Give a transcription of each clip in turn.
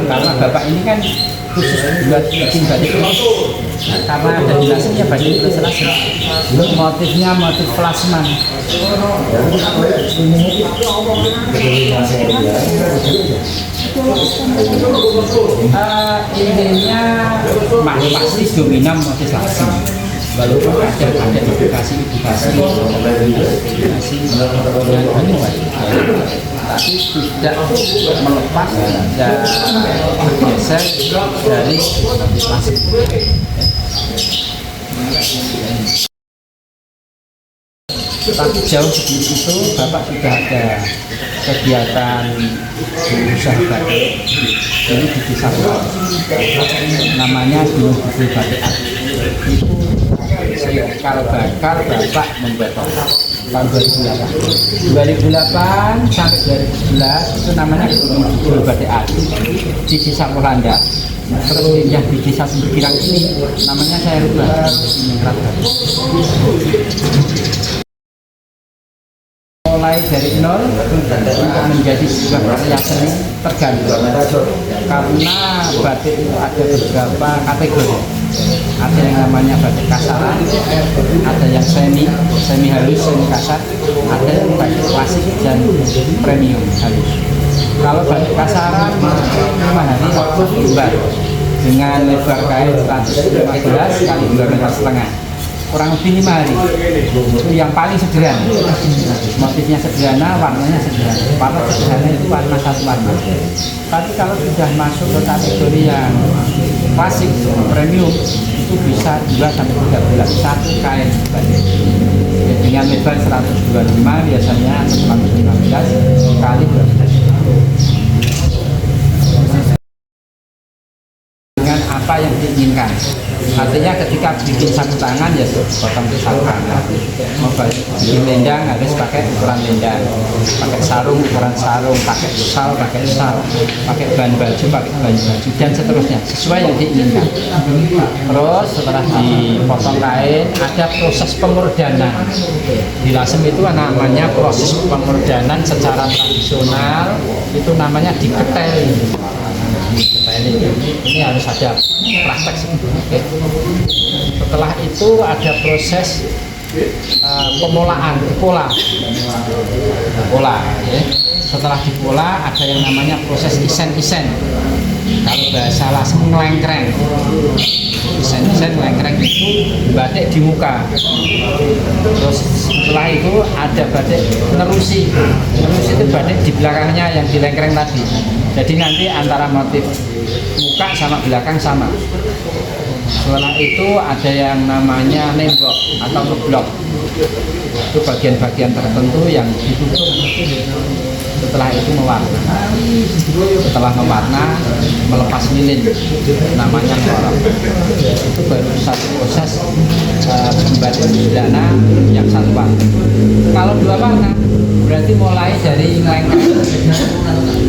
Karena Bapak ini kan khusus buat bikin batik itu, karena ada jelasnya batik itu selasa. Motifnya motif plasman. Intinya pasti dominan motif lasem. Walaupun ada edukasi tapi tidak melepas dan bergeser dari lasem. Tapi jauh sebelum itu Bapak sudah ada kegiatan usaha batik ini di desa namanya Gunung Kidul Batik Art. Itu cikal bakal Bapak membuat tahun 2008 sampai 2011 itu namanya Gunung Kidul Batik Art di desa Polanda. Terus pindah di desa Sumberkirang ini namanya saya rubah mulai dari nol untuk menjadi sebuah karya seni tergantung karena batik itu ada beberapa kategori. Ada yang namanya batik kasaran, ada yang semi halus, semi kasar, ada yang batik klasik dan premium halus. Kalau batik kasaran 5 hari lembar dengan lebar kain 115 kali 2,5 meter, kurang lebih 5 hari. Itu yang paling sederhana, motifnya sederhana, warnanya sederhana. Warna sederhana itu warna satu warna. Tapi kalau sudah masuk ke kategori yang klasik, premium, itu bisa 2-3 bulan satu kain batik. Dengan lebar 125 biasanya 115 kali 12. Dengan apa yang diinginkan. Artinya ketika bikin sapu tangan ya potong ke sapu tangan. Mau bikin lendang harus pakai ukuran lendang, pakai sarung ukuran sarung, pakai sal, pakai ban baju, pakai ban baju dan seterusnya sesuai yang diinginkan. Terus setelah dipotong kain ada proses pemurdanan. Di lasem itu namanya proses pemurdanan secara tradisional itu namanya diketeli. Ini harus ada praktek sebelumnya. Setelah itu ada proses pemolahan, pola. Ya. Setelah dipola ada yang namanya proses isen. Kalau bahasa lasem ngelengkreng. Isen ngelengkreng itu batik di muka. Terus setelah itu ada batik nerusi. Nerusi itu batik di belakangnya yang dilengkreng tadi. Jadi nanti antara motif muka sama belakang sama. Setelah itu ada yang namanya nembok atau ngeblok. Itu bagian-bagian tertentu yang ditutup. Setelah itu mewarna. Setelah mewarna, melepas lilin, namanya ngorok. Itu baru satu proses membatik sederhana yang satu warna. Kalau 2 warna, berarti mulai dari ngelengkreng,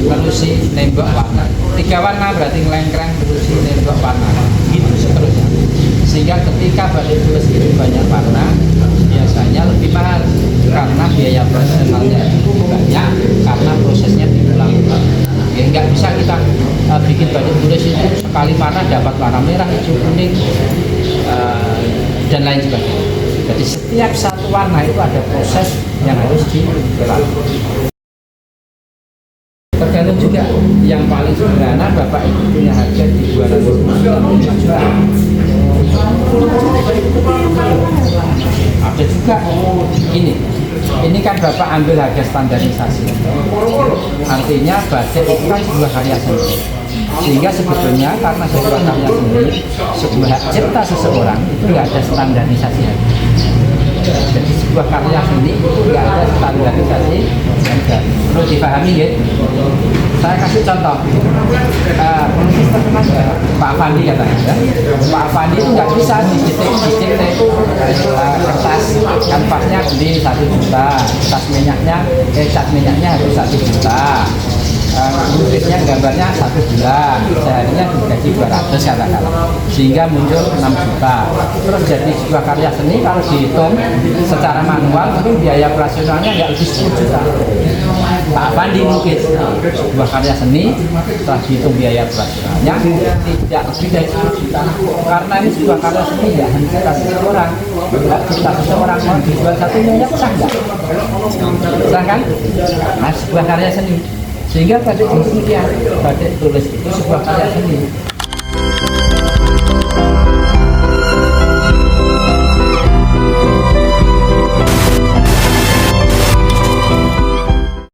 nerusi, nembok, warna. 3 warna berarti ngelengkreng, nerusi, nembok, warna. Gitu seterusnya. Sehingga ketika batik tulis itu banyak warna, biasanya lebih mahal karena biaya operasionalnya cukup banyak karena prosesnya diulang-ulang. Ya, nggak bisa kita bikin batik tulis itu sekali warna dapat warna merah, hijau, kuning, dan lain sebagainya. Jadi setiap satu warna itu ada proses yang harus dilakukan. Tergantung juga yang paling sederhana Bapak itu punya harga di 295 juta. Ada juga ini kan Bapak ambil harga standarisasi. Artinya batik itu kan sebuah karya seni. Sehingga sebetulnya karena sebuah karya seni, sebuah hak cipta seseorang itu nggak ada standarisasi. Jadi sebuah karya seni itu nggak ada standarisasi. Perlu dipahami ya. Saya kasih contoh. Pelukis terkenal Pak Fandi katanya. Pak Fandi itu nggak bisa dicetek itu kertas kanvasnya beli 1 juta, cat minyaknya harus 1 juta. lukisnya gambarnya 1 bulan, seharinya digaji 200 katakanlah, sehingga muncul 6 juta. Terus jadi sebuah karya seni kalau dihitung secara manual mungkin biaya operasionalnya nggak lebih 10 juta. Pak Pandi lukis sebuah karya seni setelah dihitung biaya operasionalnya tidak lebih dari 10 juta, karena ini sebuah karya seni ya hanya kita seseorang, nggak kita seseorang mau dijual 1 miliar sah nggak? Sah kan? Nah, sebuah karya seni, sehingga batik demikian, batik tulis itu sebuah karya seni.